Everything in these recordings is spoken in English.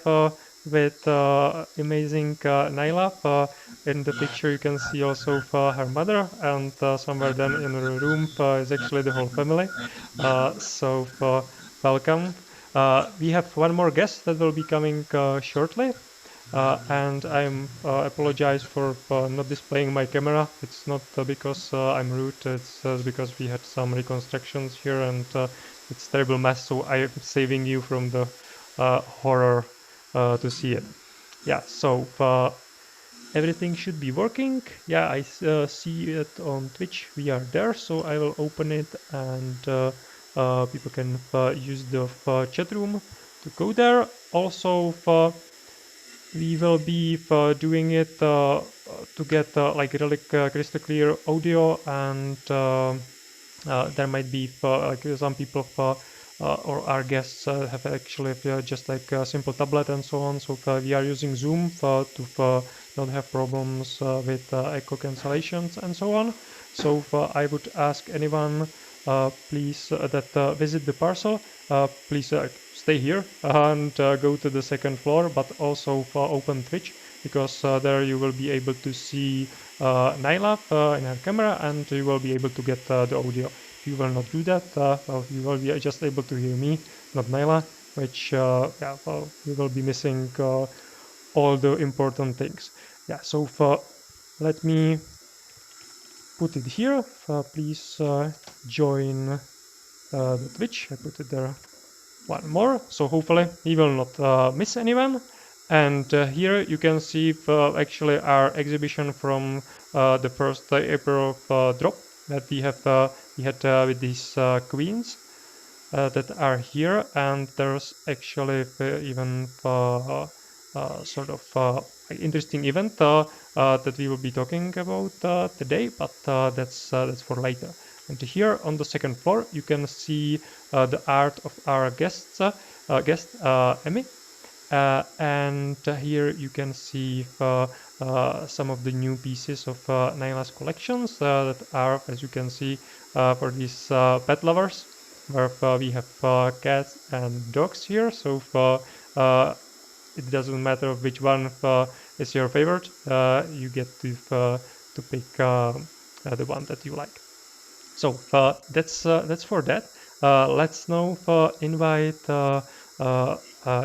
have with amazing Naila. In the picture, you can see also her mother, and somewhere then in the room is actually the whole family. So welcome. We have one more guest that will be coming shortly. And I'm apologize for not displaying my camera. It's not because I'm rude. It's because we had some reconstructions here, and it's terrible mess. So I'm saving you from the horror to see it. Yeah. So everything should be working. Yeah, I see it on Twitch. We are there. So I will open it, and people can use the chat room to go there. Also, we will be doing it to get like really crystal clear audio, and there might be like some people or our guests have actually just like a simple tablet and so on. So we are using Zoom to not have problems with echo cancellations and so on. So I would ask anyone please that visit the parcel, please stay here and go to the second floor, but also open Twitch, because there you will be able to see Naila in her camera, and you will be able to get the audio. If you will not do that, well, you will be just able to hear me, not Naila, which yeah, well, you will be missing all the important things. Yeah, so let me put it here. Please join the Twitch. I put it there one more, so hopefully we will not miss anyone. And here you can see actually our exhibition from the first April drop that we had with these queens that are here, and there's actually even sort of interesting event that we will be talking about today, but that's for later. And here on the second floor, you can see the art of our guest Emmy. And here you can see some of the new pieces of Naila's collections that are, as you can see, for these pet lovers, where we have cats and dogs here. So it doesn't matter which one is your favorite. You get to pick the one that you like. So that's for that. Let's now invite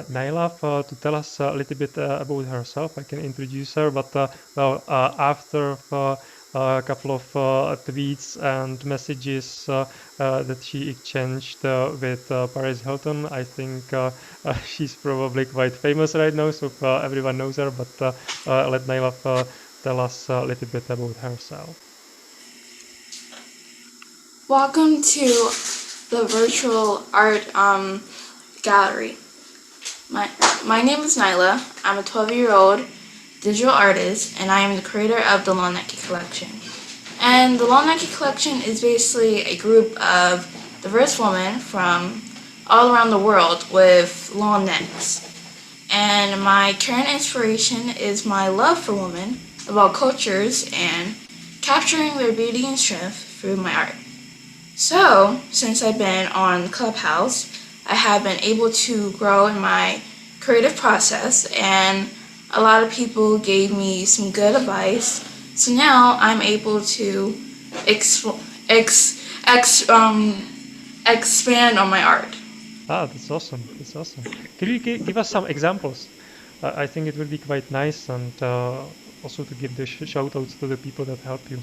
Naila to tell us a little bit about herself. I can introduce her, but well, after a couple of tweets and messages that she exchanged with Paris Hilton, I think she's probably quite famous right now, so everyone knows her. But let Naila tell us a little bit about herself. Welcome to the virtual art gallery. My name is Nyla. I'm a 12-year-old digital artist, and I am the creator of the Long Necky Collection. And the Long Necky Collection is basically a group of diverse women from all around the world with long necks. And my current inspiration is my love for women of all cultures and capturing their beauty and strength through my art. So, since I've been on Clubhouse, I have been able to grow in my creative process, and a lot of people gave me some good advice. So now I'm able to expand on my art. Ah, that's awesome. That's awesome. Can you give us some examples? I think it would be quite nice, and also to give the shout outs to the people that help you.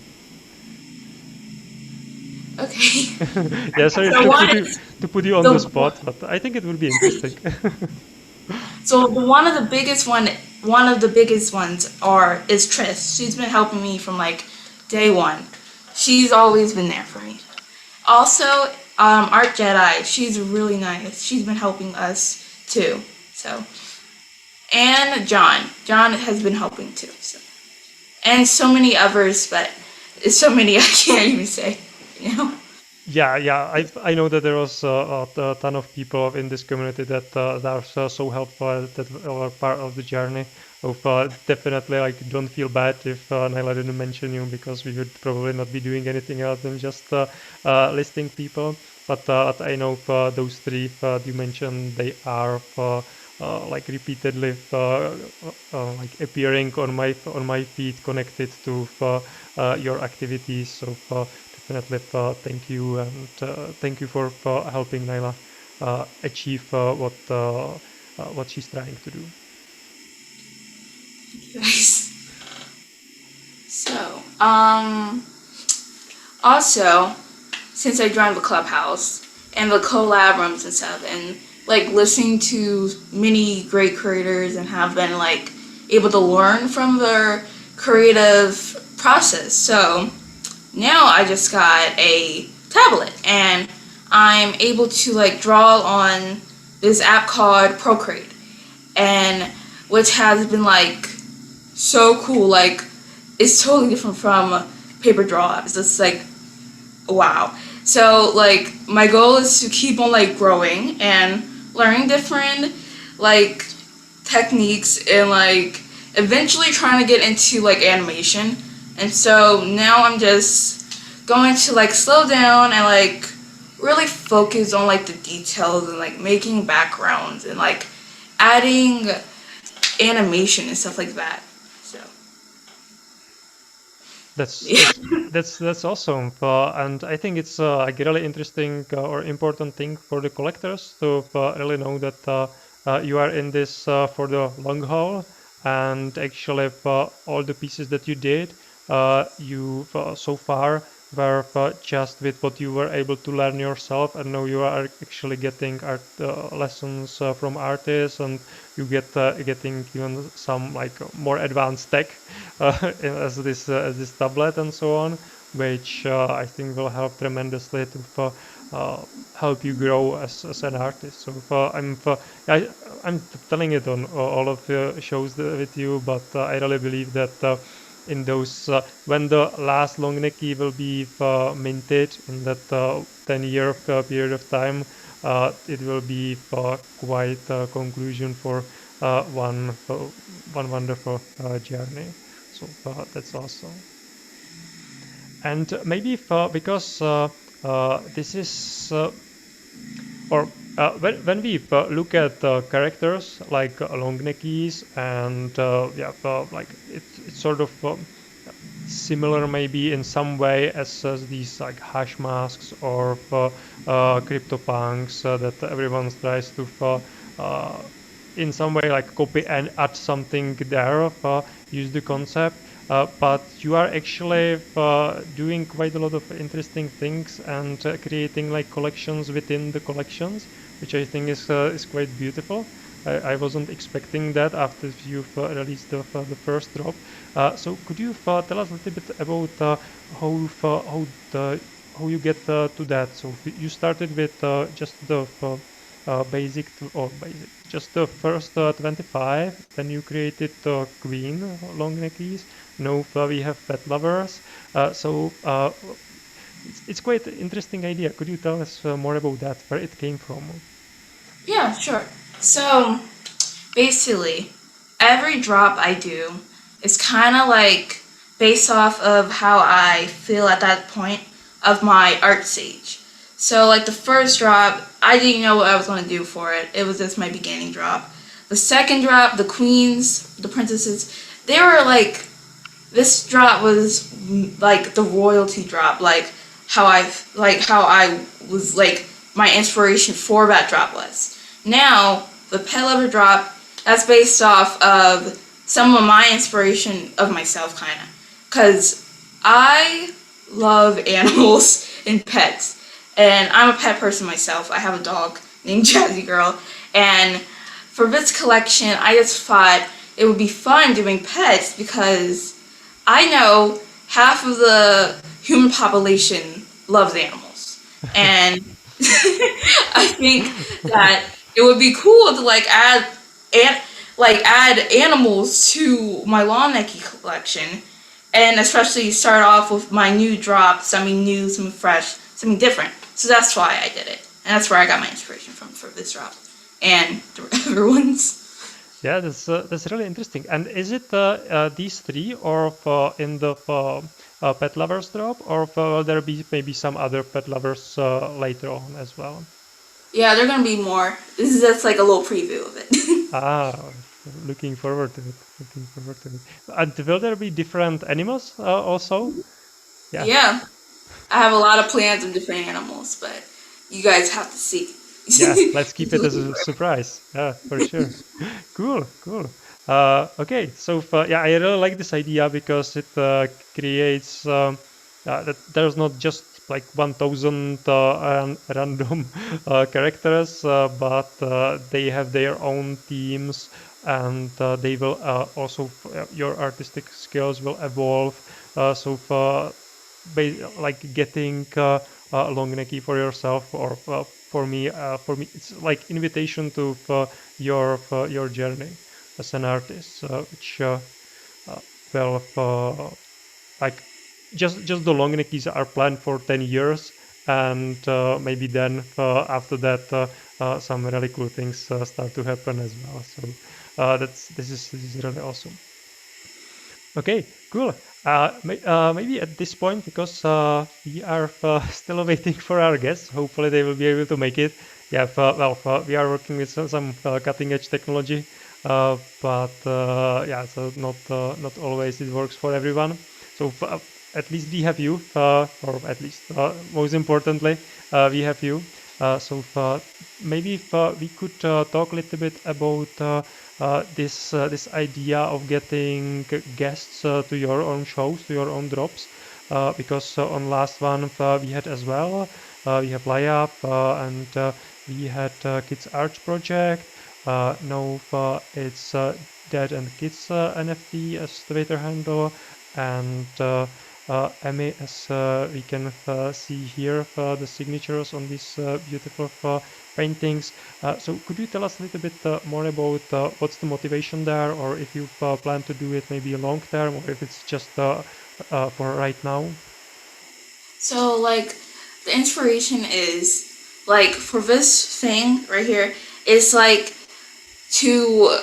Okay. Yeah, sorry So one to put you on the spot, but I think it will be interesting. So one of the biggest ones is Triss. She's been helping me from like day one. She's always been there for me. Also, Art Jedi. She's really nice. She's been helping us too. So, and John has been helping too. So, and so many others, but it's so many I can't even say. You know. Yeah. I know that there was a ton of people in this community that are so helpful, that are part of the journey. Of definitely, like, don't feel bad if Naila didn't mention you, because we would probably not be doing anything else than just listing people. But I know those three you mentioned, they are like repeatedly like appearing on my feed connected to your activities. So definitely thank you, and thank you for helping Naila achieve what she's trying to do. Guys. So, also, since I joined the clubhouse and the collab rooms and stuff, and like listening to many great creators and have been like able to learn from their creative process. So now I just got a tablet and I'm able to like draw on this app called Procreate, and which has been like so cool. Like it's totally different from paper draw apps. It's like wow. So like my goal is to keep on like growing and learning different like techniques and like eventually trying to get into like animation. And so now I'm just going to like slow down and like really focus on like the details and like making backgrounds and like adding animation and stuff like that. So That's yeah. that's that's awesome, and I think it's like really interesting or important thing for the collectors to really know that you are in this for the long haul, and actually all the pieces that you did, you so far were just with what you were able to learn yourself, and now you are actually getting art lessons from artists, and you getting even some like more advanced tech as this tablet and so on, which I think will help tremendously to help you grow as an artist. So I, I'm telling it on all of the shows with you, but I really believe that in those when the last long neck key will be minted in that 10-year period of time, it will be quite a conclusion for one wonderful journey. So that's awesome. And maybe because this is or when we look at characters like longneckies and yeah, like it's sort of similar maybe in some way as these like hash masks or CryptoPunks that everyone tries to in some way like copy and add something there, use the concept. But you are actually doing quite a lot of interesting things and creating like collections within the collections, which I think is quite beautiful. I wasn't expecting that after you've released the first drop. So could you tell us a little bit about how you get to that? So you started with just the basic or basic, just the first 25. Then you created Queen long neckies. Now we have pet lovers. It's quite an interesting idea. Could you tell us more about that? Where it came from? Yeah, sure. So basically, every drop I do is kind of like based off of how I feel at that point of my art stage. So, like the first drop, I didn't know what I was going to do for it. It was just my beginning drop. The second drop, the queens, the princesses, they were like, this drop was like the royalty drop, how I was like my inspiration for that drop was. Now the pet lover drop, that's based off of some of my inspiration of myself, kind of, because I love animals and pets, and I'm a pet person myself. I have a dog named Jazzy Girl, and for this collection, I just thought it would be fun doing pets because I know half of the human population loves animals, and I think that it would be cool to like and add animals to my lawn Nike collection, and especially start off with my new drop, something new, something fresh, something different. So that's why I did it, and that's where I got my inspiration from for this drop and everyone's. Yeah, that's really interesting. And is it these three, or in the pet lovers drop, or will there be maybe some other pet lovers later on as well? Yeah, they're gonna be more. This is just like a little preview of it. Ah, looking forward to it. Looking forward to it. And will there be different animals also? Yeah. Yeah, I have a lot of plans of different animals, but you guys have to see. Yeah, let's keep it as a surprise. Yeah, for sure. Cool, cool. Okay, so yeah, I really like this idea because it creates that there's not just like 1,000 random characters, but they have their own teams, and they will also your artistic skills will evolve. So like getting long necky for yourself or for me it's like invitation to your journey as an artist, which uh, well like just the long neckies are planned for 10 years, and maybe then after that some really cool things start to happen as well. So this is really awesome. Okay, cool. Maybe at this point, because we are still waiting for our guests, hopefully they will be able to make it. Yeah, we are working with some cutting edge technology, but yeah, so not always it works for everyone. So at least we have you, or at least most importantly, we have you. So maybe if, we could talk a little bit about this idea of getting guests to your own shows, to your own drops, because on last one we had as well. We have Layup, and we had Kids Arts Project. Now it's Dad and Kids NFT as Twitter handle, and Emmy, as we can see here, the signatures on these beautiful paintings. So could you tell us a little bit more about what's the motivation there, or if you plan to do it maybe long term, or if it's just for right now? So, like, the inspiration is, like, for this thing right here, it's like to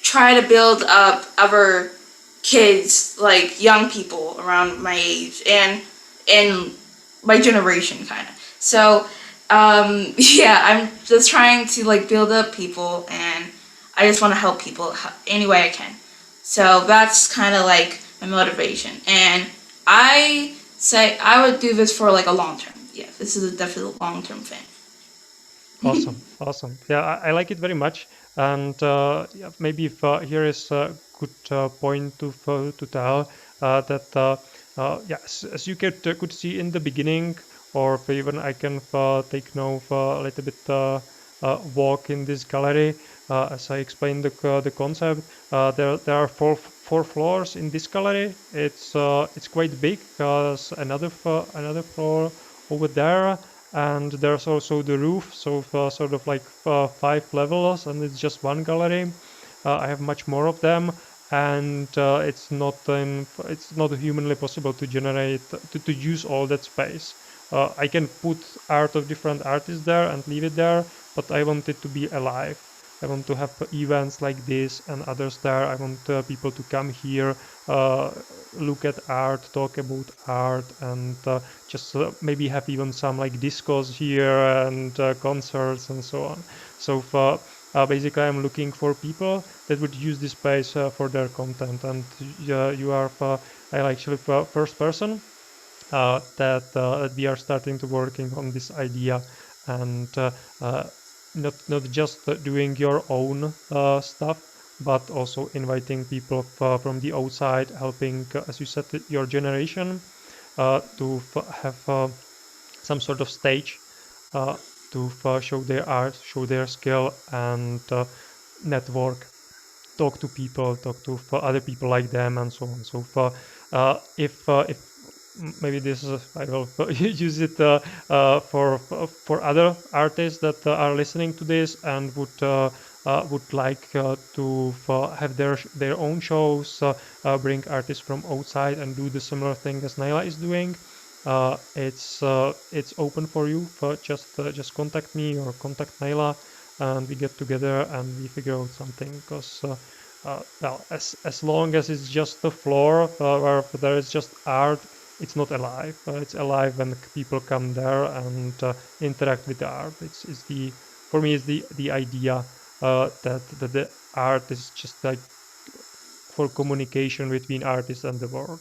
try to build up other kids, like young people around my age and my generation, kind of. So, yeah, I'm just trying to like build up people, and I just want to help people any way I can. So that's kind of like my motivation, and I say I would do this for like a long term. Yeah, this is definitely a long term thing. Awesome, awesome. Yeah, I like it very much. And yeah, maybe if here is a good point to tell that yeah, as you could see in the beginning, or if even I can take now a little bit walk in this gallery as I explained the concept. There are four floors in this gallery. It's quite big. Another floor over there, and there's also the roof, so sort of like 5 levels, and it's just one gallery. I have much more of them, and it's not humanly possible to generate to use all that space. I can put art of different artists there and leave it there, but I want it to be alive. I want to have events like this and others there. I want people to come here, uh, look at art, talk about art, and just maybe have even some like discos here and concerts and so on. So basically, I'm looking for people that would use this space for their content, and you are actually first person that we are starting to working on this idea, and uh, not just doing your own stuff, but also inviting people from the outside, helping, as you said, your generation to have some sort of stage uh, to show their art, show their skill, and network, talk to people, talk to other people like them, and so on. So if maybe this is, I will use it for other artists that are listening to this and would like to have their own shows, bring artists from outside and do the similar thing as Naila is doing. It's open for you. Just contact me or contact Naila, and we get together and we figure out something. Because well, as long as it's just the floor where there is just art, it's not alive. It's alive when people come there and interact with the art. It's the for me is the idea that art is just like for communication between artists and the world.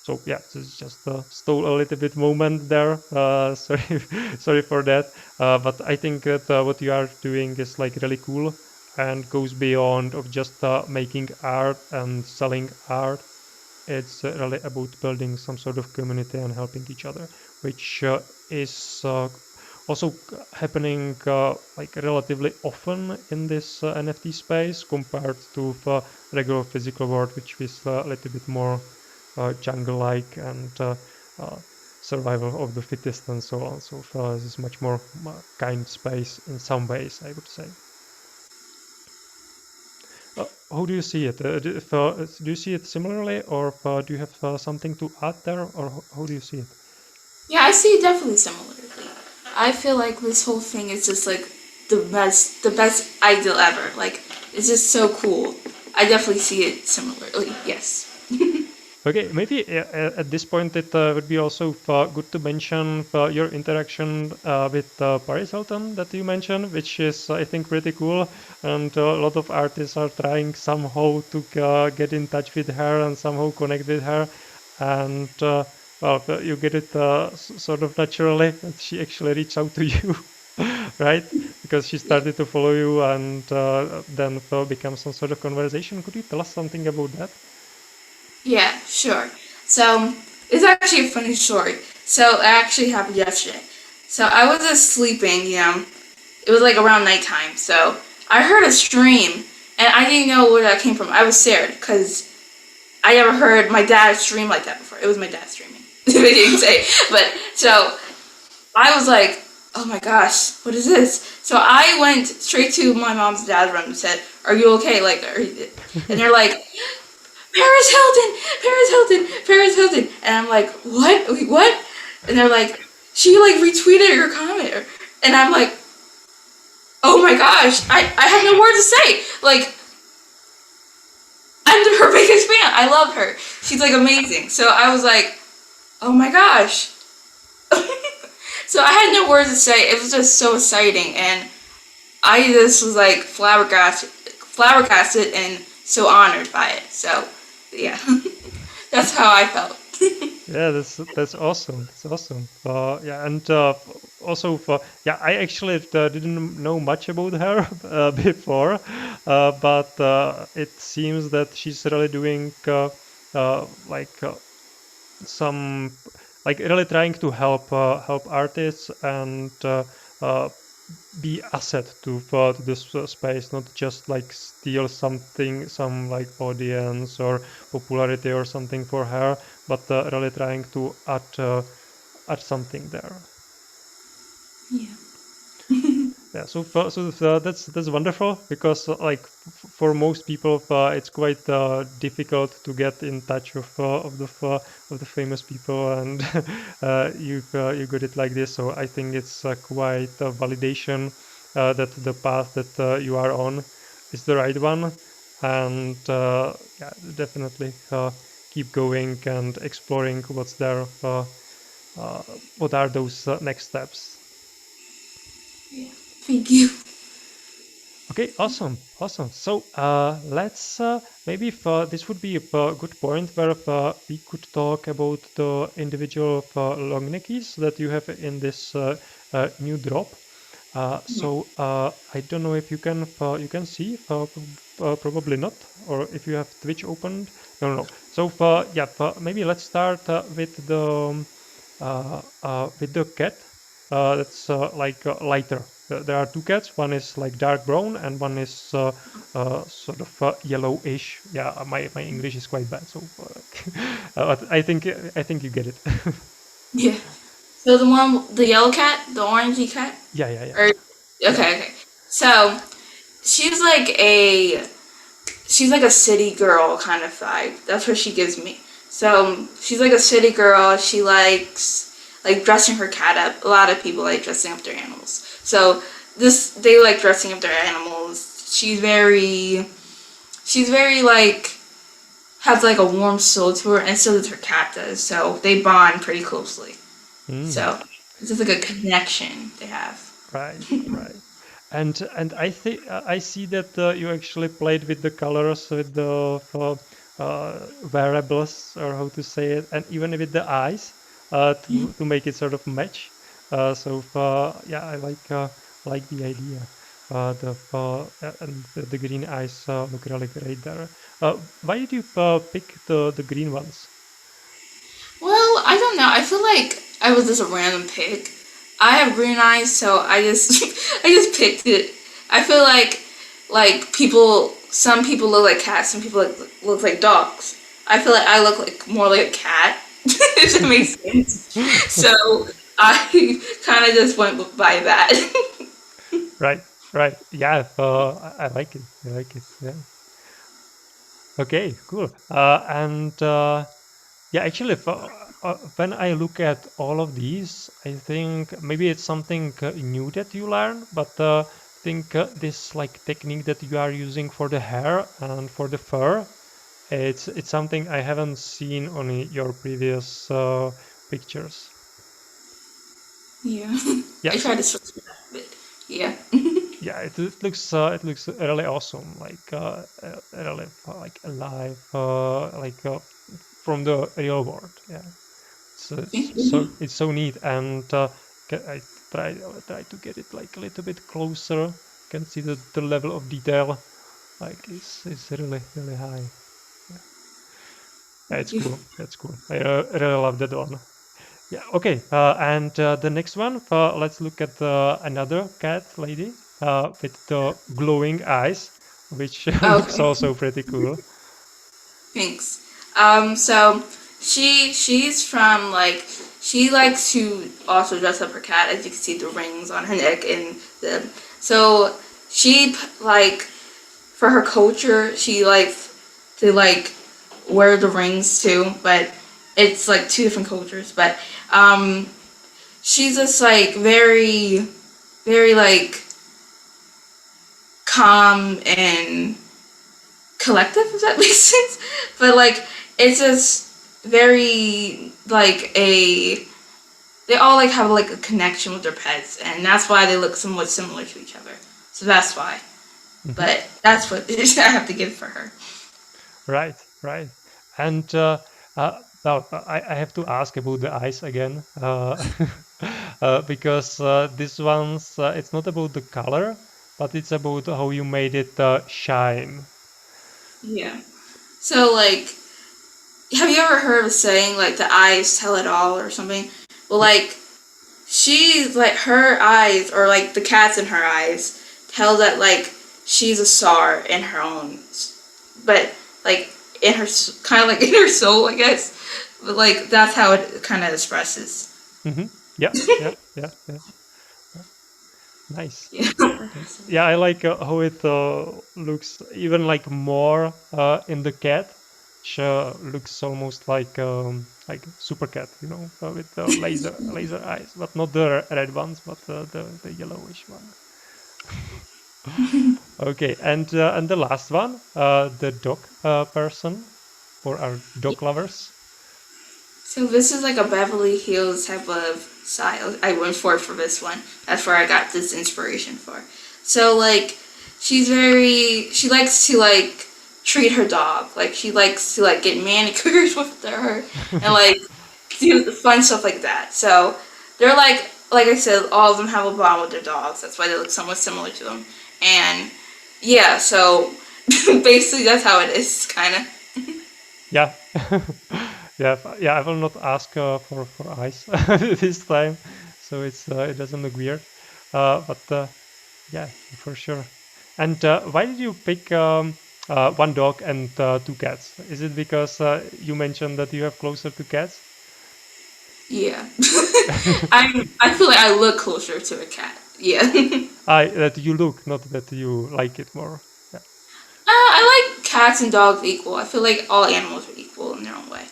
So yeah, this is just stole a little bit moment there. Sorry, sorry for that. But I think that what you are doing is like really cool and goes beyond of just making art and selling art. It's really about building some sort of community and helping each other, which is also happening like relatively often in this NFT space compared to the regular physical world, which is a little bit more jungle-like and uh, survival of the fittest and so on. So this is much more kind space in some ways, I would say. How do you see it? Do you see it similarly, or do you have something to add there, or how do you see it? Yeah, I see it definitely similarly. I feel like this whole thing is just like the best ideal ever. Like it's just so cool. I definitely see it similarly. Yes. Okay, maybe at this point it would be also good to mention your interaction with Paris Hilton that you mentioned, which is I think pretty cool, and a lot of artists are trying somehow to get in touch with her and somehow connect with her, and well, you get it sort of naturally that she actually reached out to you, right? Because she Yeah. started to follow you, and then become some sort of conversation. Could you tell us something about that? Yeah, sure. So it's actually a funny story. So it actually happened yesterday. So I was just sleeping, It was like around nighttime. So I heard a scream, and I didn't know where that came from. I was scared because I never heard my dad scream like that before. It was my dad screaming. They didn't say, but so I was like, "Oh my gosh, what is this?" So I went straight to my mom's and dad's room and said, "Are you okay?" And they're like, Paris Hilton, Paris Hilton, Paris Hilton. And I'm like, what? Wait, what? And they're like, she like retweeted your comment. And I'm like, oh my gosh, I have no words to say. Like, I'm her biggest fan. I love her. She's like amazing. So I was like, oh my gosh. So I had no words to say. It was just so exciting. And I just was like flabbergasted and so honored by it. So, yeah, that's how I felt. Yeah, that's awesome. That's awesome. Yeah, and also for yeah, I actually didn't know much about her before, but it seems that she's really doing like some like really trying to help artists and uh, be asset to this space, not just like steal something, some like audience or popularity or something for her, but really trying to add something there. Yeah. Yeah, that's wonderful because like for most people it's quite difficult to get in touch of the famous people, and you got it like this. So I think it's quite a validation that the path that you are on is the right one, and yeah, definitely keep going and exploring what's there. Uh, what are those next steps? Yeah. Thank you. Okay, awesome, awesome. So let's maybe if, this would be a good point where we could talk about the individual long neckies that you have in this new drop. I don't know if you can see probably not, or if you have Twitch opened. No, no, no. So yeah, maybe let's start with the cat that's like lighter. There are two cats. One is like dark brown, and one is sort of yellowish. Yeah, my English is quite bad, so but I think you get it. Yeah. So the yellow cat, the orangey cat, Yeah, yeah, yeah, or yeah. okay, okay. So she's like a she's like a city girl kind of vibe. That's what she gives me. So she's like a city girl. She likes like dressing her cat up. A lot of people like dressing up their animals. So they like dressing up their animals. She's very like has like a warm soul to her, and so does her cat does. So they bond pretty closely. Mm, So it's just like a connection they have. right, right. And I think I see that you actually played with the colors, with the variables, or how to say it, and even with the eyes to make it sort of match. Yeah, I like the idea. And the green eyes look really great there. Why did you pick the green ones? Well, I don't know. I feel like I was just a random pick. I have green eyes, so I just I just picked it. I feel like people. Some people look like cats. Some people look like dogs. I feel like I look like more like a cat. If that makes sense. So I kind of just went by that. Right, right. Yeah, I like it. I like it. Yeah. Okay, cool. And Yeah, actually, when I look at all of these, I think maybe it's something new that you learn, but I think this like technique that you are using for the hair and for the fur, it's something I haven't seen on your previous pictures. Yeah, Yeah, I so tried to switch it up, but yeah. yeah, it looks really awesome, really like alive, from the real world. Yeah. It's so neat, and I try to get it like a little bit closer. You can see the level of detail, like it's really high. Yeah, yeah, it's cool. That's cool. I really love that one. Yeah. Okay. And the next one, let's look at another cat lady with the glowing eyes, which looks Okay. also pretty cool. Thanks. So she's from like she likes to also dress up her cat. As you can see, the rings on her neck and the so like for her culture she likes to like wear the rings too, but it's like two different cultures. But she's just like very like calm and collective, if that makes sense. But like it's just very like a they all like have like a connection with their pets, and that's why they look somewhat similar to each other. So that's why. Hmm. But that's what I have to give for her. Right, right. And now I have to ask about the eyes again, because this one's it's not about the color, but it's about how you made it shine. Yeah. So like, have you ever heard of saying like the eyes tell it all or something? Well, Yeah. like she's like her eyes or like the cats in her eyes tell that like she's a star in her own, but like in her kind of like in her soul, I guess. But like that's how it kind of expresses. Hmm. Yeah, yeah, yeah, yeah. Nice. Yeah. Yeah, I like how it looks even like more in the cat. Which looks almost like super cat, with the laser eyes, but not the red ones, but the yellowish one. Okay, and the last one, the dog person for our dog lovers. So this is like a Beverly Hills type of style. I went for this one. That's where I got this inspiration for. So like she likes to like treat her dog. Like she likes to like get manicures with her and like do the fun stuff like that. So they're like I said, all of them have a bond with their dogs. That's why they look somewhat similar to them. And yeah, so basically that's how it is, kind of. Yeah, yeah, yeah. I will not ask for eyes this time, so it doesn't look weird. But yeah, for sure. And why did you pick one dog and two cats? Is it because you mentioned that you have closer to cats? Yeah. I feel like I look closer to a cat. Yeah. I That you look, not that you like it more. Yeah, I like cats and dogs equal. I feel like all animals are equal in their own way.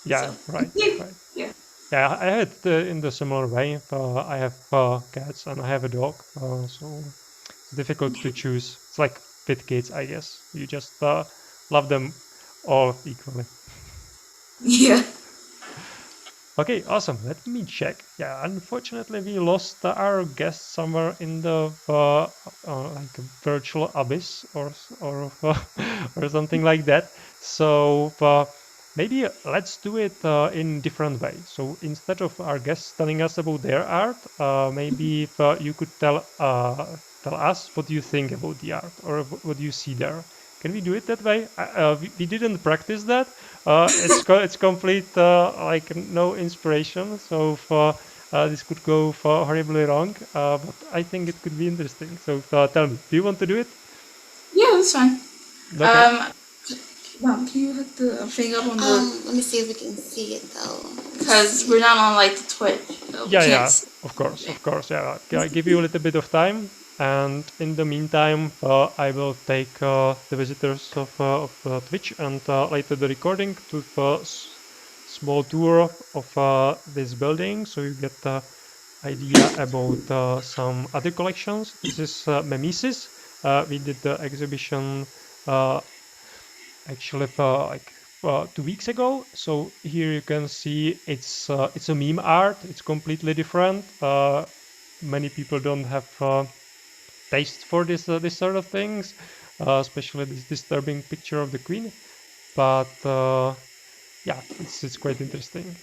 yeah, So right, yeah. right. Yeah. Yeah, I had in the similar way. I have cats and I have a dog, so it's difficult to choose. It's like with kids, I guess. You just love them all equally. Yeah. Okay, awesome. Let me check. Yeah, unfortunately, we lost our guest somewhere in the like a virtual abyss or something like that. So maybe let's do it in different way. So instead of our guests telling us about their art, maybe if, you could tell us what you think about the art or what you see there. Can we do it that way? We didn't practice that. It's complete like no inspiration. So this could go horribly wrong. But I think it could be interesting. So tell me, do you want to do it? Yeah, that's fine. Okay. Mom, can you hook the thing up on the? Let me see if we can see it though. Because we're not on like the Twitch, so we Yeah, can't yeah. see. Of course, of course. Yeah. I give you a little bit of time, and in the meantime, I will take the visitors of Twitch and later the recording to small tour of this building, so you get idea about some other collections. This is Mimesis. We did the exhibition uh, actually like 2 weeks ago. So here you can see it's a meme art. It's completely different. Many people don't have taste for this sort of things, especially this disturbing picture of the queen. But yeah, it's quite interesting.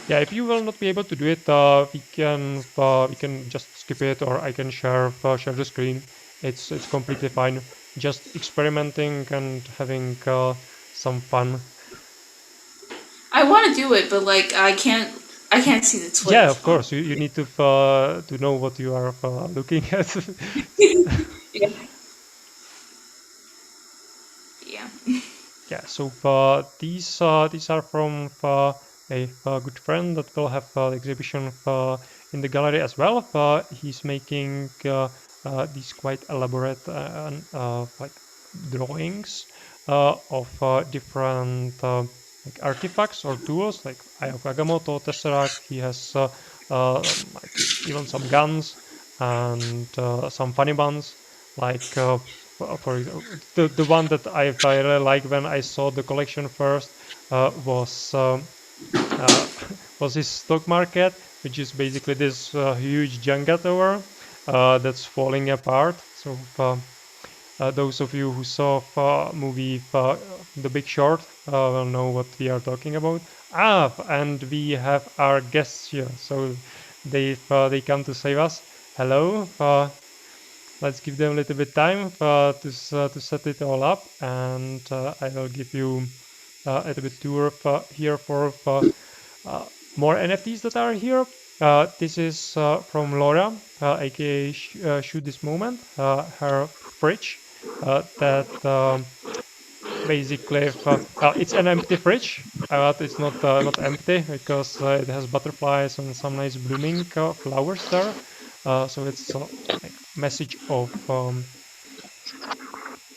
Yeah, if you will not be able to do it, we can just skip it, or I can share the screen. It's completely fine. Just experimenting and having some fun. I want to do it, but like I can't. I can't see the Yeah, Twitch. of course. You need to know what you are looking at. Yeah. Yeah. Yeah. So these are from a good friend that will have the exhibition in the gallery as well. He's making these quite elaborate like drawings of different like artifacts or tools. Like I have Agamotto Tesseract. He has like even some guns and some funny buns, like for example, the one that I really like when I saw the collection first uh, was his stock market, which is basically this huge Jenga tower that's falling apart. So those of you who saw movie The Big Short will know what we are talking about. And we have our guests here, so they come to save us. Hello. Let's give them a little bit time to set it all up, and I will give you a little bit tour here for uh, more NFTs that are here. This is from Laura, aka Shoot This Moment, her fridge that basically it's an empty fridge, but it's not empty because it has butterflies and some nice blooming flowers there. So it's like message of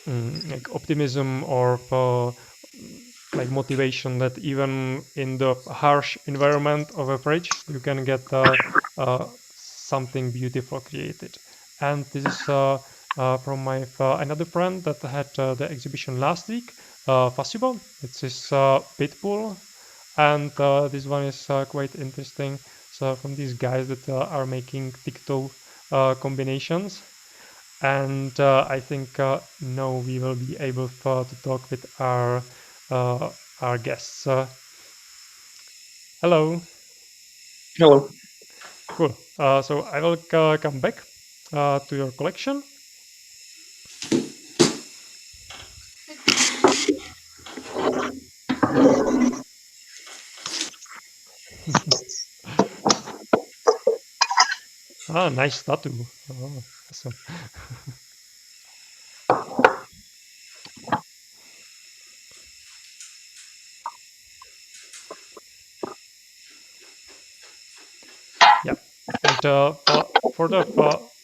like optimism or like motivation that even in the harsh environment of a fridge you can get something beautiful created. And this is from my another friend that had the exhibition last week, Fasibo. It's his Pitbull, and this one is quite interesting. So from these guys that are making TikTok combinations, and I think now we will be able to talk with our guests. Hello, Hello. cool. So I will come back to your collection. Nice tattoo. Oh, awesome. Yeah, and for the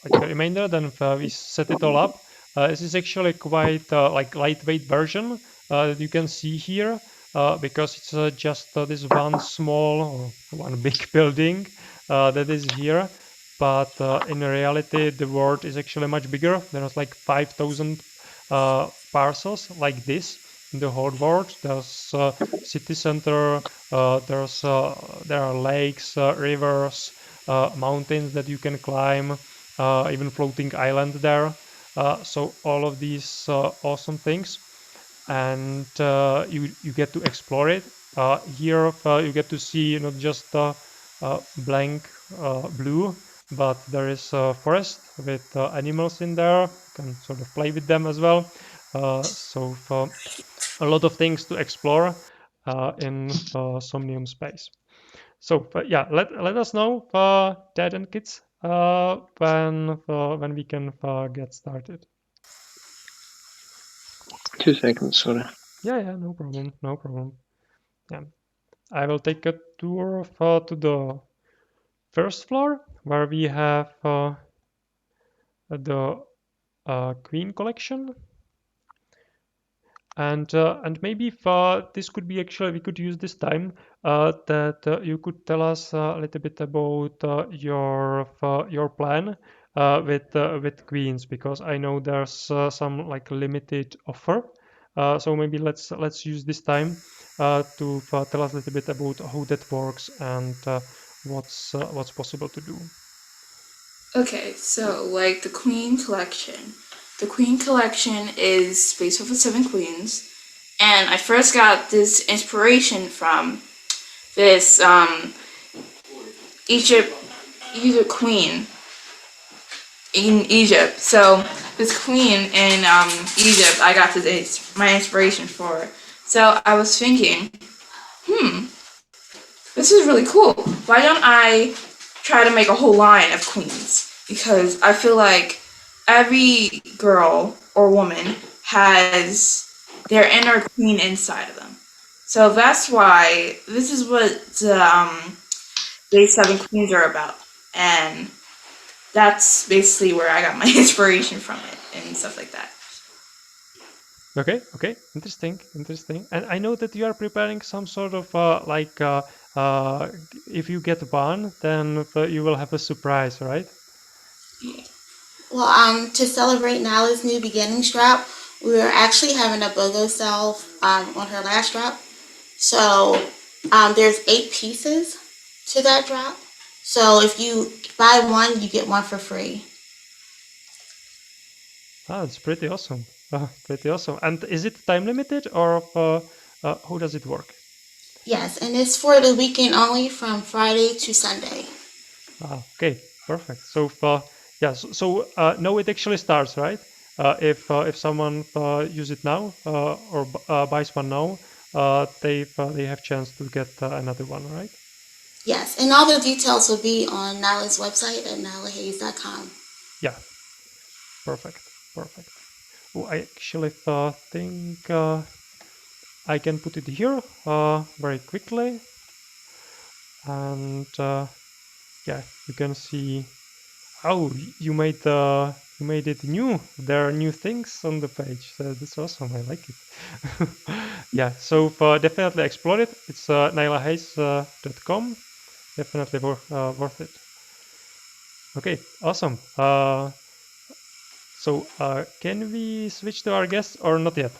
like remainder, then we set it all up. This is actually quite like lightweight version that you can see here because it's just this one small or one big building that is here. But in reality, the world is actually much bigger. There's like 5,000 parcels like this in the whole world. There's city center. There are lakes, rivers, mountains that you can climb, even floating island there. So all of these awesome things, and you get to explore it. Here you get to see not just blank blue, but there is a forest with animals in there. You can sort of play with them as well. So a lot of things to explore in Somnium space. So yeah, let us know, Dad and kids, when we can get started. 2 seconds, sorry. Yeah, no problem, no problem. Yeah, I will take a tour to the first floor where we have the Queen collection. And maybe if this could be actually, we could use this time that you could tell us a little bit about your plan with Queens, because I know there's some like limited offer. So maybe let's use this time to tell us a little bit about how that works and what's possible to do. Okay, so like the Queen Collection. The Queen Collection is based off of 7 queens, and I first got this inspiration from this Egypt queen in Egypt. So this queen in Egypt, I got my inspiration for. So I was thinking, this is really cool. Why don't I try to make a whole line of queens? Because I feel like every girl or woman has their inner queen inside of them. So that's why this is what Day 7 Queens are about. And that's basically where I got my inspiration from it and stuff like that. Okay, interesting. And I know that you are preparing some sort of if you get one, then you will have a surprise, right? Yeah. Well, to celebrate Nyla's new beginning strap, we are actually having a BOGO sale on her last drop. So there's 8 pieces to that drop. So if you buy one, you get one for free. It's pretty awesome. Pretty awesome. And is it time limited, or how does it work? Yes, and it's for the weekend only from Friday to Sunday. Okay, perfect. So yeah, so no, it actually starts, right? If someone use it now or buys one now, they have chance to get another one, right? Yes, and all the details will be on Nyla's website at nylahayes.com. Yeah, perfect. Oh, I actually think I can put it here very quickly, and yeah, you can see. Oh, you made it new. There are new things on the page. That's awesome. I like it. Yeah, so definitely explore it. It's nylahayes.com. Definitely worth it. Okay, awesome. So can we switch to our guests or not yet?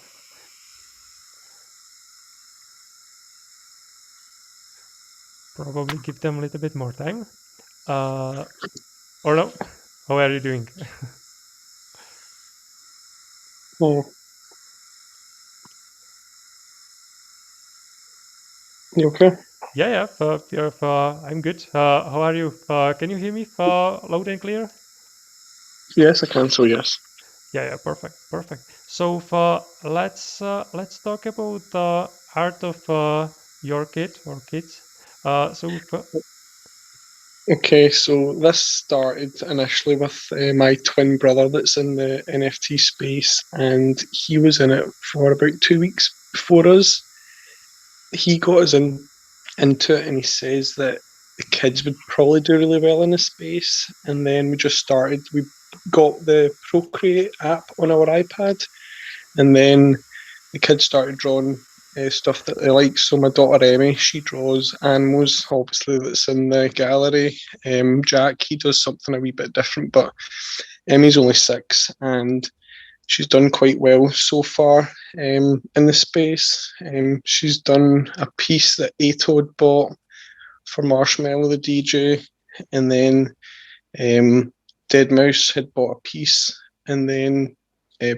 Probably give them a little bit more time. Or no? How are you doing? Oh. You okay? Yeah, I'm good. How are you? Can you hear me loud and clear? Yes, I can, so yes. Yeah, perfect. So let's talk about the art of your kid or kids. Okay, so this started initially with my twin brother that's in the NFT space, and he was in it for about 2 weeks before us. He got us into it, and he says that the kids would probably do really well in the space. And then we just started. We got the Procreate app on our iPad, and then the kids started drawing stuff that they like. So my daughter Emmy, she draws animals, obviously that's in the gallery. Jack, he does something a wee bit different, but Emmy's only 6, and she's done quite well so far in the space. She's done a piece that Ato had bought for Marshmallow the DJ, and then Dead Mouse had bought a piece, and then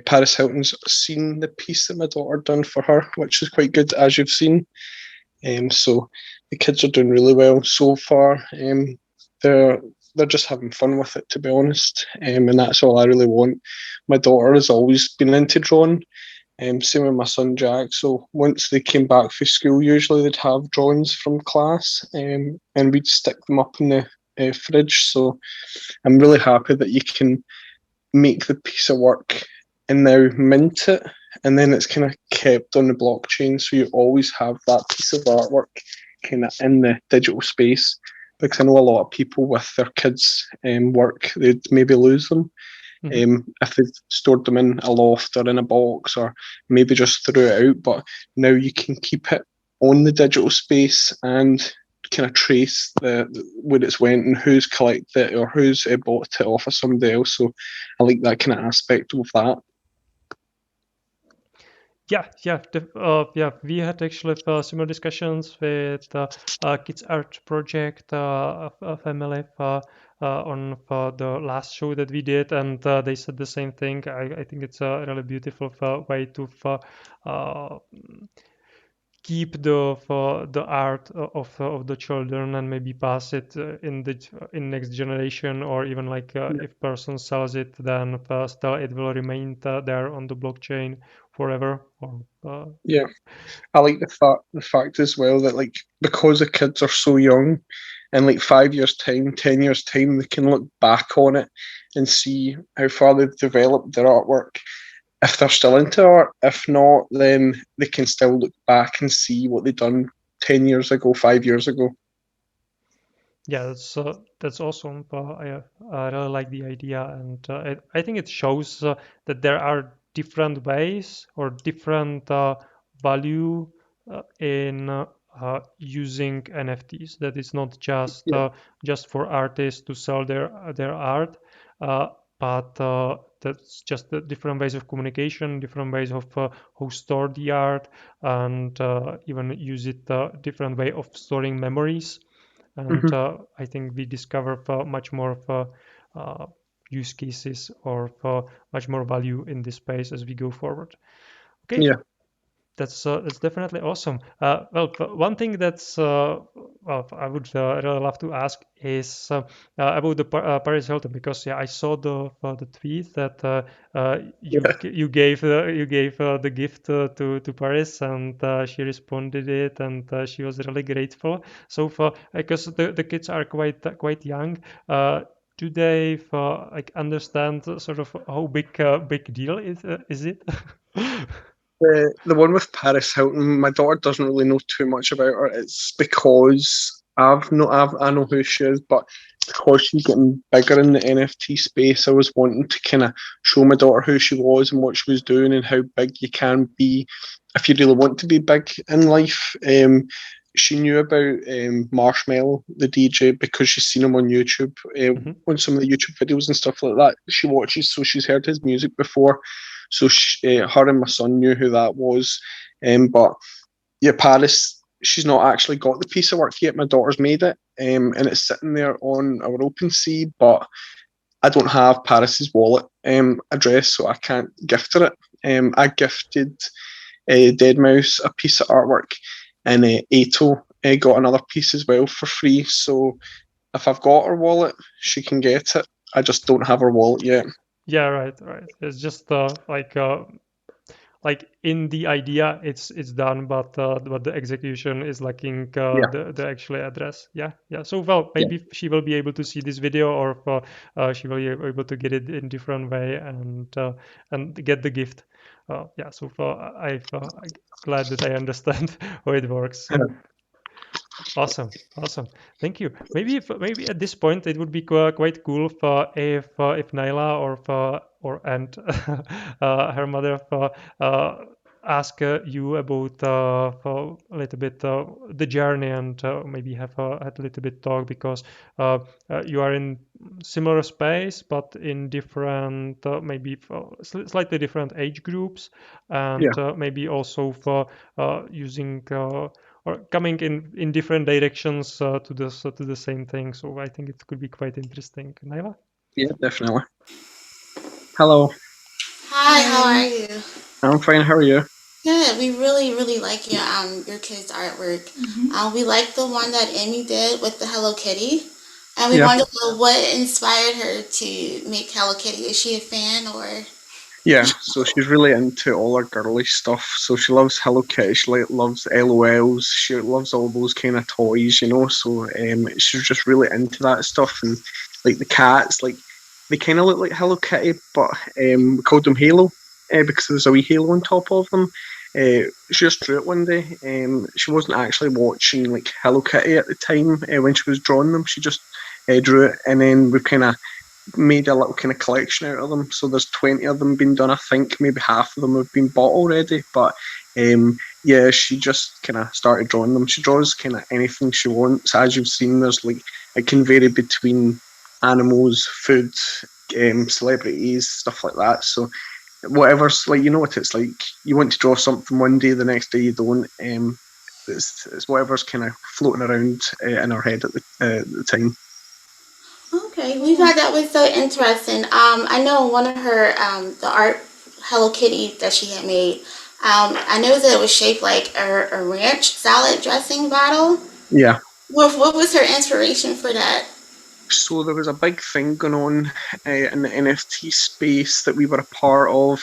Paris Hilton's seen the piece that my daughter done for her, which is quite good, as you've seen. So the kids are doing really well so far. They're just having fun with it, to be honest, and that's all I really want. My daughter has always been into drawing. Same with my son Jack. So once they came back from school, usually they'd have drawings from class, and we'd stick them up in the fridge. So I'm really happy that you can make the piece of work and now mint it, and then it's kind of kept on the blockchain, so you always have that piece of artwork kind of in the digital space. Because I know a lot of people with their kids' work, they'd maybe lose them. If they've stored them in a loft or in a box, or maybe just threw it out. But now you can keep it on the digital space and kind of trace where it's went and who's collected it or who's bought it off of somebody else. So I like that kind of aspect of that. Yeah. We had actually similar discussions with Kids Art Project family on the last show that we did, and they said the same thing. I think it's a really beautiful way to keep the art of the children and maybe pass it in next generation, or even like if person sells it, then still it will remain there on the blockchain forever. Or Yeah, I like the fact as well that, like, because the kids are so young, in like 5 years time, 10 years time, they can look back on it and see how far they've developed their artwork, if they're still into art. If not, then they can still look back and see what they've done 10 years ago, 5 years ago. Yeah, that's awesome. I really like the idea, and I think it shows that there are different ways or different value in using NFTs. That it's not just for artists to sell their art, but that's just the different ways of communication, different ways of how store the art, and even use it different way of storing memories. And I think we discover much more of use cases or much more value in this space as we go forward. Okay, Yeah. that's definitely awesome. Well, one thing that's I would really love to ask is about the Paris Hilton, because I saw the tweet that you gave the gift to Paris, and she responded it, and she was really grateful. So because the kids are quite young. Do they like understand sort of how big deal is it? The one with Paris Hilton, my daughter doesn't really know too much about her. It's because I know who she is, but because she's getting bigger in the NFT space, I was wanting to kind of show my daughter who she was and what she was doing and how big you can be if you really want to be big in life. She knew about Marshmallow, the DJ, because she's seen him on YouTube, on some of the YouTube videos and stuff like that. She watches, so she's heard his music before. So her and my son knew who that was. But yeah, Paris, she's not actually got the piece of work yet. My daughter's made it, and it's sitting there on our OpenSea, but I don't have Paris's wallet address, so I can't gift her it. I gifted Dead Mouse a piece of artwork, and Ato got another piece as well for free. So if I've got her wallet, she can get it. I just don't have her wallet yet. Yeah, right. It's just like in the idea, it's done, but the execution is lacking the actual address. Yeah. So maybe she will be able to see this video, or she will be able to get it in different way and get the gift. So I'm glad that I understand how it works. Awesome. Thank you. Maybe at this point it would be quite cool if Naila or and her mother ask you about a little bit the journey, and maybe have a little bit talk, because you are in similar space but in different, maybe slightly different age groups, and Yeah. maybe also for using or coming in different directions to this to the same thing. So I think it could be quite interesting. Naila? Yeah, definitely. Hello, Hi, how Hi. are you? I'm fine. How are you? Good. We really like your kids' artwork. We like the one that Amy did with the Hello Kitty, and we Yeah, wanted to know what inspired her to make Hello Kitty. Is she a fan or? yeah. So she's really into all her girly stuff. So she loves Hello Kitty. She loves LOLs. She loves all those kind of toys, you know. So she's just really into that stuff, and like the cats, like they kind of look like Hello Kitty, but we called them Halo because there's a wee halo on top of them. She just drew it one day. She wasn't actually watching like Hello Kitty at the time when she was drawing them. She just drew it, and then we kind of made a little kind of collection out of them. So there's 20 of them been done. I think maybe half of them have been bought already. But yeah, she just kind of started drawing them. She draws kind of anything she wants. As you've seen, there's like it can vary between animals, food, celebrities, stuff like that. So whatever's like, you know what it's like. You want to draw something one day, the next day you don't. It's whatever's kind of floating around in her head at the time. Okay, we thought that was so interesting. I know one of her the art Hello Kitty that she had made. I know that it was shaped like a ranch salad dressing bottle. Yeah. What was her inspiration for that? So there was a big thing going on in the NFT space that we were a part of.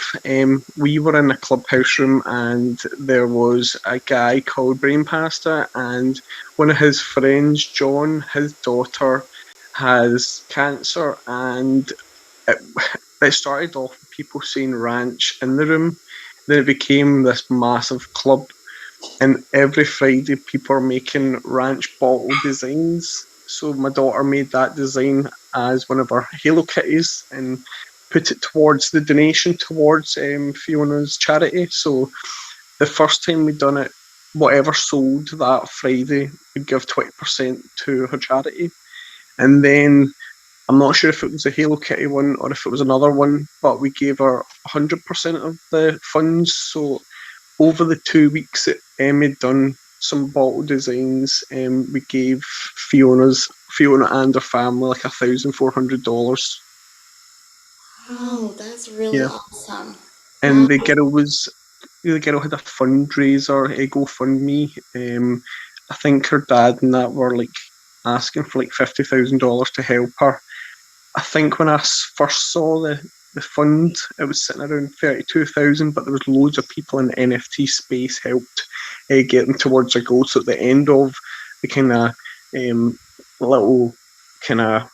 We were in a clubhouse room, and there was a guy called Brain Pasta, and one of his friends, John, his daughter, has cancer, and it, it started off with people saying ranch in the room. Then it became this massive club, and every Friday people are making ranch bottle designs. So my daughter made that design as one of our Halo Kitties and put it towards the donation towards Fiona's charity. So the first time we done it, whatever sold that Friday, we'd give 20% to her charity. And then I'm not sure if it was a Halo Kitty one or if it was another one, but we gave her 100% of the funds. So over the 2 weeks that Emmy done some bottle designs, we gave Fiona and her family like $1,400. Oh, that's really Yeah, awesome. and Wow. the girl had a fundraiser, a GoFundMe. I think her dad and that were like asking for like $50,000 to help her. I think when I first saw the fund, it was sitting around 32,000, but there was loads of people in the NFT space helped get them towards their goal. So at the end of the kind of little kind of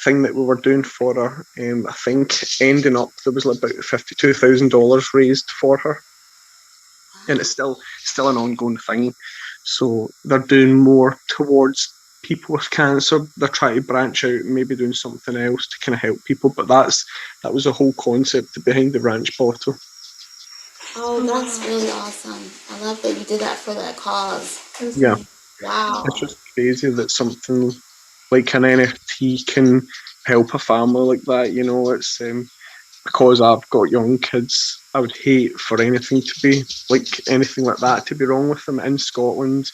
thing that we were doing for her, I think ending up there was about $52,000 raised for her, and it's still an ongoing thing. So they're doing more towards people with cancer. They're trying to branch out and maybe doing something else to kind of help people. But that was the whole concept behind the ranch bottle. Oh, that's really awesome. I love that you did that for that cause. Yeah, it's Wow. just crazy that something like an NFT can help a family like that. You know, it's because I've got young kids. I would hate for anything to be like anything like that to be wrong with them in Scotland.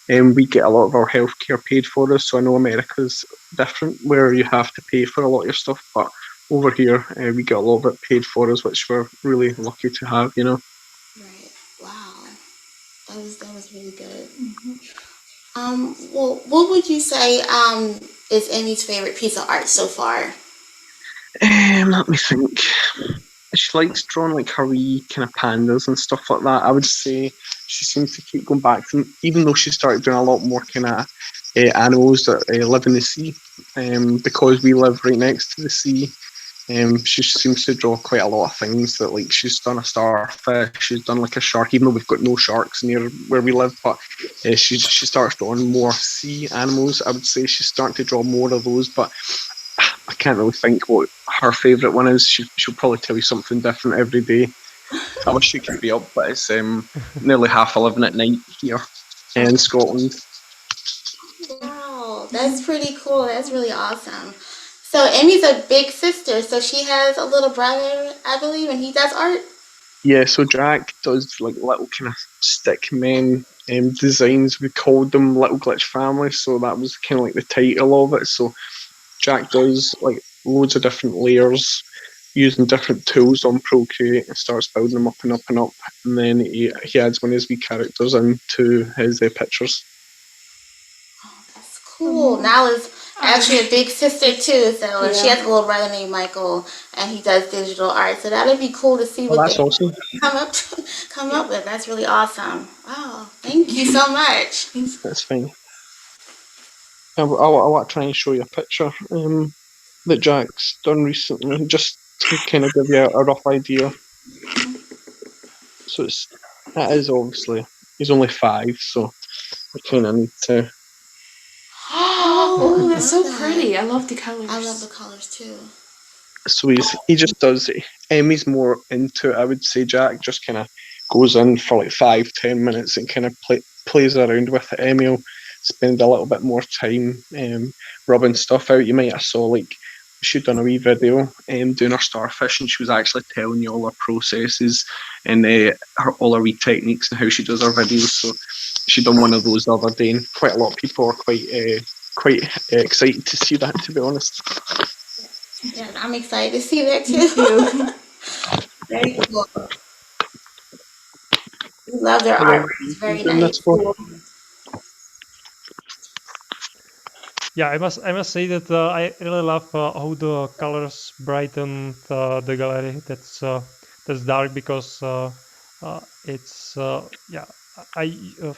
We get a lot of our healthcare paid for us, so I know America's different, where you have to pay for a lot of your stuff. But over here, we get a lot of it paid for us, which we're really lucky to have. You know. Right. Wow. That was really good. Well, what would you say is Amy's favorite piece of art so far? Let me think. She likes drawing like her wee kind of pandas and stuff like that. I would say she seems to keep going back to them, even though she started doing a lot more kind of animals that live in the sea. Because we live right next to the sea, she seems to draw quite a lot of things that like she's done a starfish, she's done like a shark, even though we've got no sharks near where we live. But she starts drawing more sea animals. I would say she's starting to draw more of those, but I can't really think what her favourite one is. She'll probably tell you something different every day. I wish you could be up, but it's nearly 11:30 at night here in Scotland. Wow, that's pretty cool. That's really awesome. So Emmy's a big sister, so she has a little brother, I believe, and he does art. Yeah, so Jack does like little kind of stick men designs. We called them Little Glitch Family, so that was kind of like the title of it. So Jack does like loads of different layers using different tools on Procreate and starts building them up and up and up. And then he adds one of his wee characters into his pictures. That's cool. Nala's actually a big sister too, so she has a little brother named Michael, and he does digital art. So that'd be cool to see Oh, what that's they awesome. come up with. That's really awesome. Wow, thank you so much. That's fine. I want to try and show you a picture that Jack's done recently, just to kind of give you a rough idea. So that is obviously, he's only 5, so I kind of need to. Oh, that's so pretty. I love the colors. I love the colors too. So he just does it. Emmy's more into it, I would say. Jack just kind of goes in for like 5-10 minutes and kind of plays around with it. Emmy will spend a little bit more time rubbing stuff out. You might have saw like she'd done a wee video doing her starfish, and she was actually telling you all her processes and all her wee techniques and how she does her videos. So she done one of those the other day, and quite a lot of people are quite excited to see that, to be honest. Yeah, I'm excited to see that too. Very cool. We love their art. It's very nice. Yeah, I must say that I really love how the colors brighten the gallery. That's dark because it's yeah. I uh,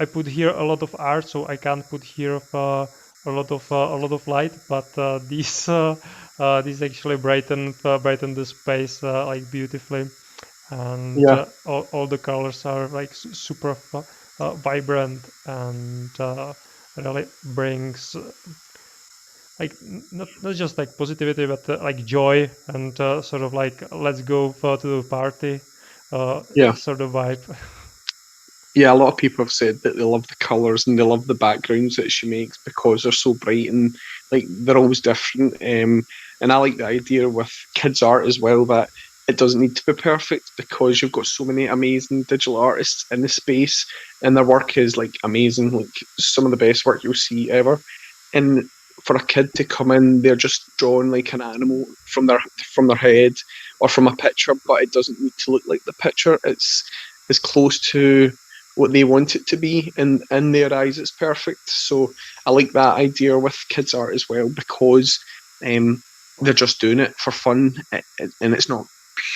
I put here a lot of art, so I can't put here a lot of light. But these actually brighten the space like beautifully, and Yeah. all the colors are like super vibrant and really brings like not just like positivity but like joy and sort of like let's go to the party Yeah. sort of vibe. Yeah, a lot of people have said that they love the colours and they love the backgrounds that she makes because they're so bright and like they're always different. And I like the idea with kids art as well that it doesn't need to be perfect because you've got so many amazing digital artists in the space and their work is like amazing, like some of the best work you'll see ever. And for a kid to come in, they're just drawing like an animal from their head or from a picture, but it doesn't need to look like the picture. It's as close to what they want it to be, and in their eyes it's perfect. So I like that idea with kids art as well because they're just doing it for fun, and it's not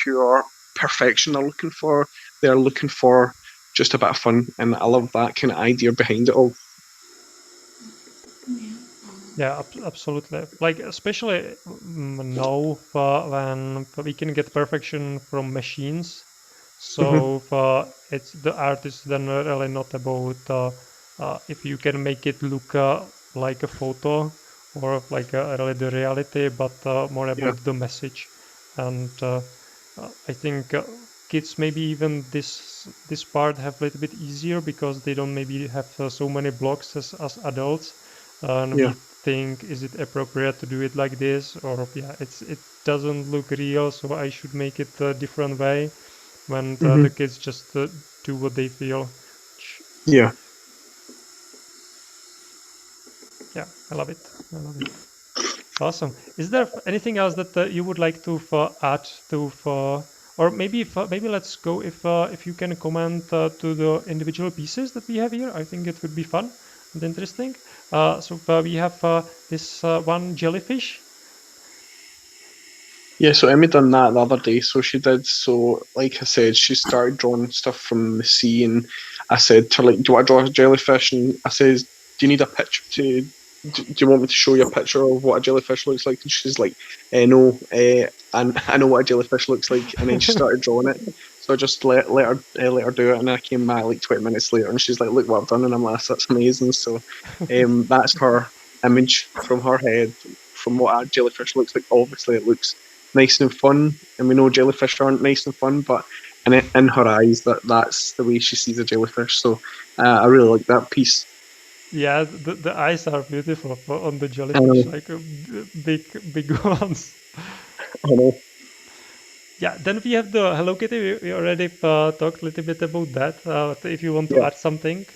pure perfection they're looking for. They're looking for just a bit of fun, and I love that kind of idea behind it all. Yeah, absolutely. Like especially now when we can get perfection from machines. So it's the art is then really not about if you can make it look like a photo or like really the reality, but more about the message. And I think kids maybe even this part have a little bit easier because they don't maybe have so many blocks as adults. And we think, is it appropriate to do it like this, or it doesn't look real, so I should make it a different way. When the kids just do what they feel. Yeah. Yeah, I love it. Awesome. Is there anything else that you would like to add to, or maybe let's go if you can comment to the individual pieces that we have here. I think it would be fun and interesting. So we have this one jellyfish. Yeah, so Emmy done that the other day. So she did. So, like I said, she started drawing stuff from the sea, and I said to her, like, "Do you want to draw a jellyfish?" And I says, "Do you need a picture to? Do you want me to show you a picture of what a jellyfish looks like?" And she's like, "No, I know what a jellyfish looks like." And then she started drawing it. So I just let her do it, and then I came back like 20 minutes later, and she's like, "Look what I've done," and I'm like, "That's amazing." So, that's her image from her head from what a jellyfish looks like. Obviously, it looks nice and fun, and we know jellyfish aren't nice and fun, but and in her eyes, that's the way she sees a jellyfish. So I really like that piece. Yeah, the eyes are beautiful on the jellyfish, like big ones. I know. Yeah, then we have the Hello Kitty. We already talked a little bit about that. If you want to Yeah. add something.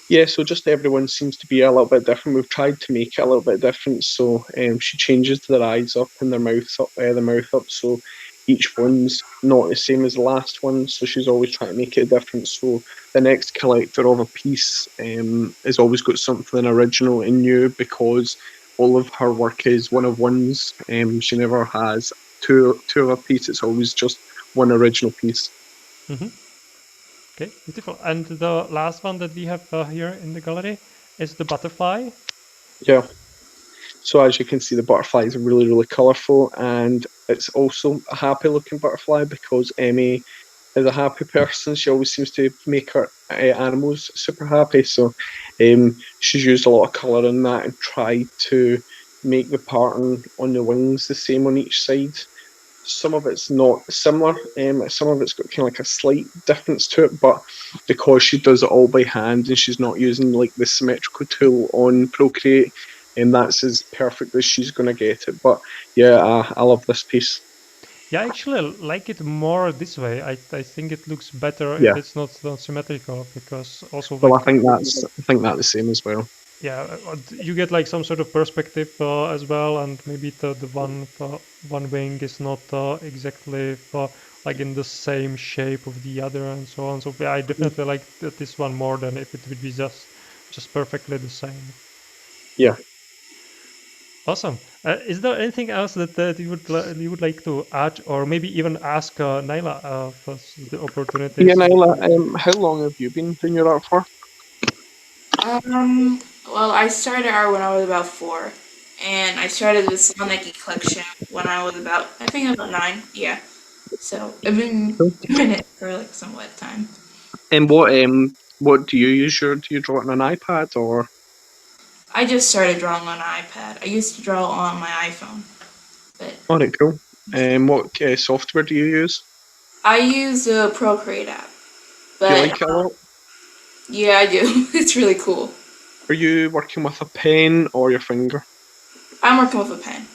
Yeah, so just everyone seems to be a little bit different. We've tried to make it a little bit different. So she changes their eyes up and their mouth up, the mouth up. So each one's not the same as the last one. So she's always trying to make it different. So the next collector of a piece has always got something original and new because all of her work is one of ones. She never has two of a piece. It's always just one original piece. Okay, beautiful. And the last one that we have here in the gallery is the butterfly. Yeah. So as you can see, the butterfly is really, really colourful, and it's also a happy-looking butterfly because Emmy is a happy person. She always seems to make her animals super happy. So she's used a lot of colour in that and tried to make the pattern on the wings the same on each side. Some of it's not similar. Some of it's got kind of like a slight difference to it, but because she does it all by hand and she's not using like the symmetrical tool on Procreate, and that's as perfect as she's going to get it. But yeah, I love this piece. Yeah, I actually like it more this way. I think it looks better Yeah. if it's not symmetrical because also Well, like I think that the same as well. yeah, you get like some sort of perspective as well, and maybe the one wing is not exactly like in the same shape of the other and so on. So yeah, I definitely like this one more than if it would be just perfectly the same. Yeah. Awesome. Is there anything else that you would like to add, or maybe even ask Naila for the opportunity? Yeah, Nyla, how long have you been doing your art for? Well, I started art when I was about 4, and I started the Sonic collection when I was about, I think about 9. Yeah. So I've been Cool. doing it for like somewhat time. And what do you use? Do you draw it on an iPad or? I just started drawing on an iPad. I used to draw on my iPhone, but All right, cool. What software do you use? I use the Procreate app. Do you But like it a lot? yeah, I do. It's really cool. Are you working with a pen or your finger? I'm working with a pen.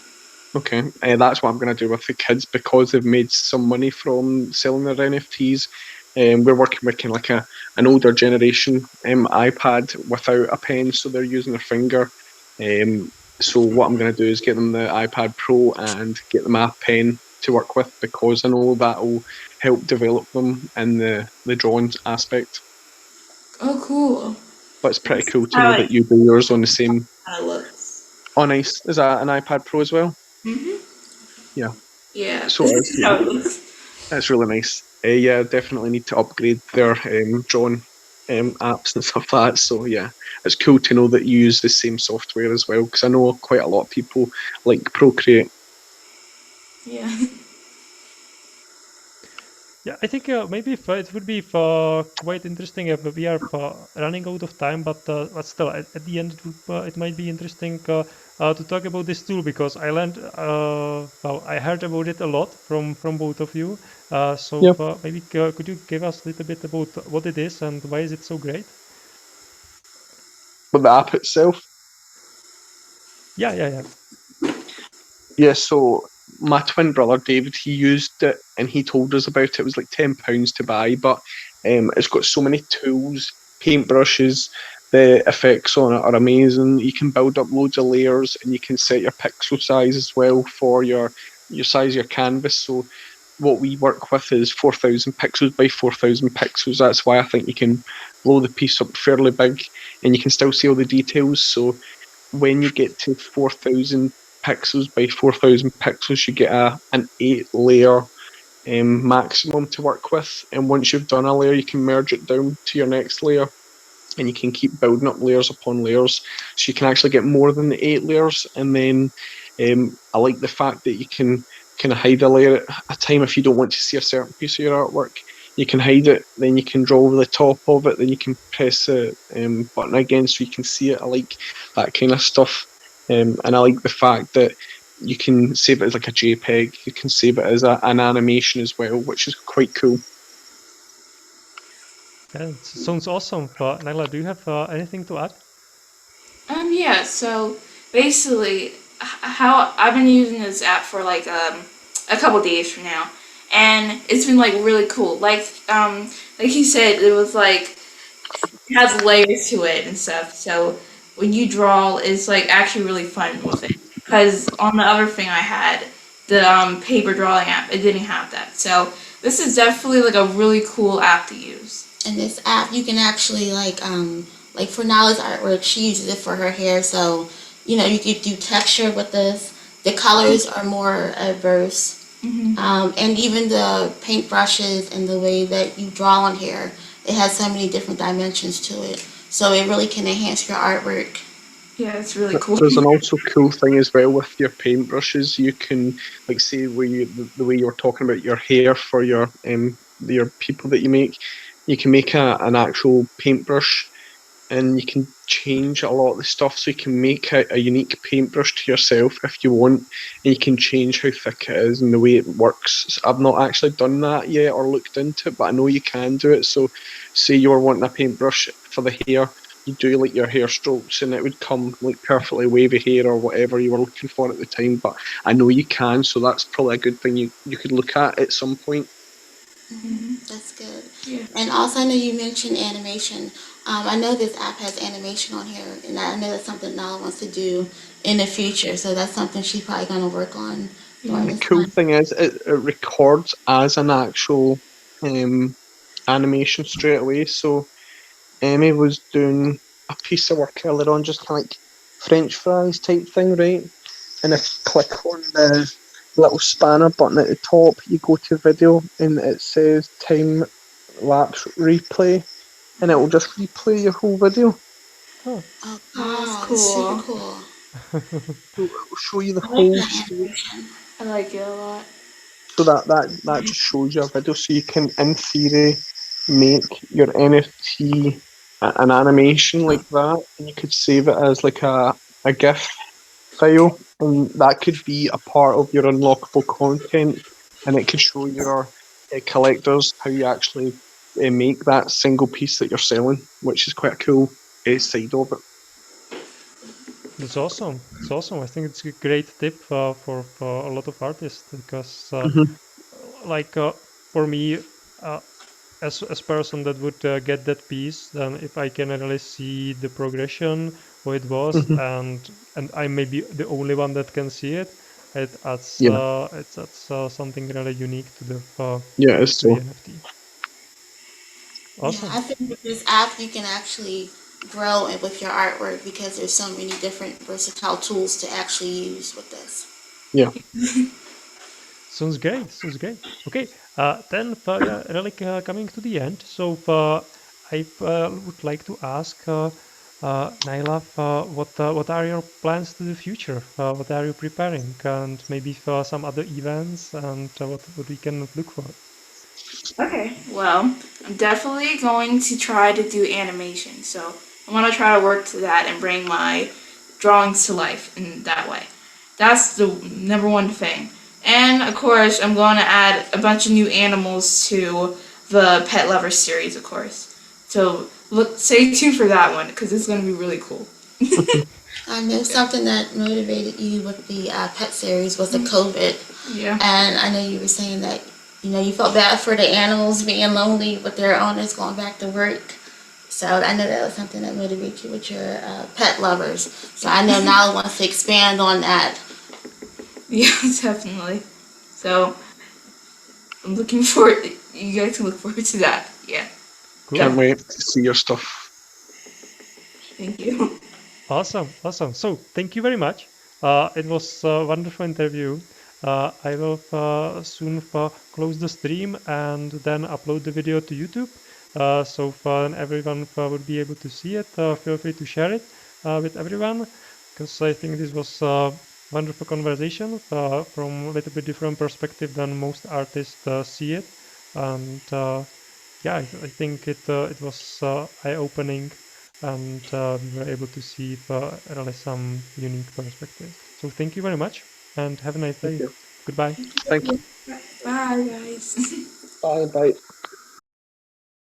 Okay, that's what I'm going to do with the kids because they've made some money from selling their NFTs. We're working with kind of like an older generation iPad without a pen, so they're using their finger. So what I'm going to do is get them the iPad Pro and get them a pen to work with because I know that will help develop them in the drawing aspect. Oh, cool. But it's pretty cool to How know that you do yours on the same. it looks. Oh, nice. Is that an iPad Pro as well? Mhm. Yeah. Yeah. So This it's, is how it looks. that's really nice. Yeah, definitely need to upgrade their drawing apps and stuff like that. So yeah, it's cool to know that you use the same software as well because I know quite a lot of people like Procreate. Yeah. Yeah, I think maybe it would be quite interesting if we are running out of time, but still, at the end, it might be interesting to talk about this tool because I learned, well, I heard about it a lot from both of you. So Yep. maybe could you give us a little bit about what it is and why is it so great? But the app itself, Yeah. yeah. So my twin brother David, he used it and he told us about it. It was like £10 to buy, but it's got so many tools, paintbrushes. The effects on it are amazing. You can build up loads of layers, and you can set your pixel size as well for your size of your canvas. So what we work with is 4,000 pixels by 4,000 pixels. That's why I think you can blow the piece up fairly big, and you can still see all the details. So when you get to 4,000 pixels by 4,000 pixels, you get an 8-layer maximum to work with. And once you've done a layer, you can merge it down to your next layer, and you can keep building up layers upon layers. So you can actually get more than the 8 layers. And then I like the fact that you can kind of hide a layer at a time if you don't want to see a certain piece of your artwork. You can hide it, then you can draw over the top of it, then you can press the button again so you can see it. I like that kind of stuff. And I like the fact that you can save it as like a JPEG. You can save it as an animation as well, which is quite cool. Yeah, it sounds awesome. Nyla, do you have anything to add? Yeah, so basically, how I've been using this app for like a couple days from now, and it's been like really cool. Like he said, it was like it has layers to it and stuff. So when you draw, it's like actually really fun with it. Because on the other thing I had, the paper drawing app, it didn't have that. So this is definitely like a really cool app to use. In this app, you can actually like for Nala's artwork, she uses it for her hair. So you could do texture with this. The colors are more adverse. And even the paintbrushes and the way that you draw on here, it has so many different dimensions to it. So it really can enhance your artwork. Yeah, it's really cool. There's an also cool thing as well with your paintbrushes. You can, like, say the way you were talking about your hair for your people that you make. You can make an actual paintbrush, and you can change a lot of the stuff. So you can make a unique paintbrush to yourself if you want, and you can change how thick it is and the way it works. So I've not actually done that yet or looked into it, but I know you can do it. So say you were wanting a paintbrush for the hair, you do like your hair strokes and it would come like perfectly wavy hair or whatever you were looking for at the time. But I know you can, so that's probably a good thing you could look at some point. That's good. Yeah. And also, I know you mentioned animation. I know this app has animation on here, and I know that's something Nala wants to do in the future. So that's something she's probably going to work on during The this cool time. thing is it records as an actual animation straight away. So Emmy was doing a piece of work earlier on, just kind of like French fries type thing, right? And if you click on the little spanner button at the top, you go to video and it says time lapse replay, and it will just replay your whole video. Oh. Oh, That's wow, that's cool. super cool. So it will show you the I like whole that story. animation. I like it a lot. So that just shows you a video. So you can, in theory, make your NFT an animation like that, and you could save it as like a GIF file, and that could be a part of your unlockable content, and it could show your collectors how you actually make that single piece that you're selling, which is quite a cool side of it. That's awesome. It's awesome. I think it's a great tip for a lot of artists because, like, for me, as person that would get that piece, then if I can really see the progression, how it was, and I may be the only one that can see it, it adds Yeah. something really unique to the Yeah, it's to the so. NFT. Yeah, Awesome. I think with this app, you can actually grow it with your artwork because there's so many different versatile tools to actually use with this. Yeah. Sounds great. Sounds great. Okay, then yeah, really coming to the end. So I would like to ask Naila, what are your plans to the future? What are you preparing, and maybe for some other events, and what we can look for? Okay, well, I'm definitely going to try to do animation. So I want to try to work to that and bring my drawings to life in that way. That's the number one thing. And of course, I'm going to add a bunch of new animals to the Pet Lover series, of course. So stay tuned for that one because it's going to be really cool. I know something that motivated you with the pet series was the COVID. Yeah. And I know you were saying that, you felt bad for the animals being lonely with their owners going back to work. So I know that was something that motivated you with your pet lovers. So I know Nala wants to expand on that. Yeah, definitely. So I'm looking forward. You guys can look forward to that. Yeah. Cool. Can't wait to see your stuff. Thank you. Awesome, awesome. So thank you very much. It was a wonderful interview. I will soon close the stream and then upload the video to YouTube. So everyone would be able to see it. Feel free to share it with everyone, because I think this was a wonderful conversation from a little bit different perspective than most artists see it. And yeah, I think it was eye-opening, and we were able to see really some unique perspectives. So thank you very much. and have a nice day. you. Goodbye. Thank you. Bye, guys. Bye. Bye.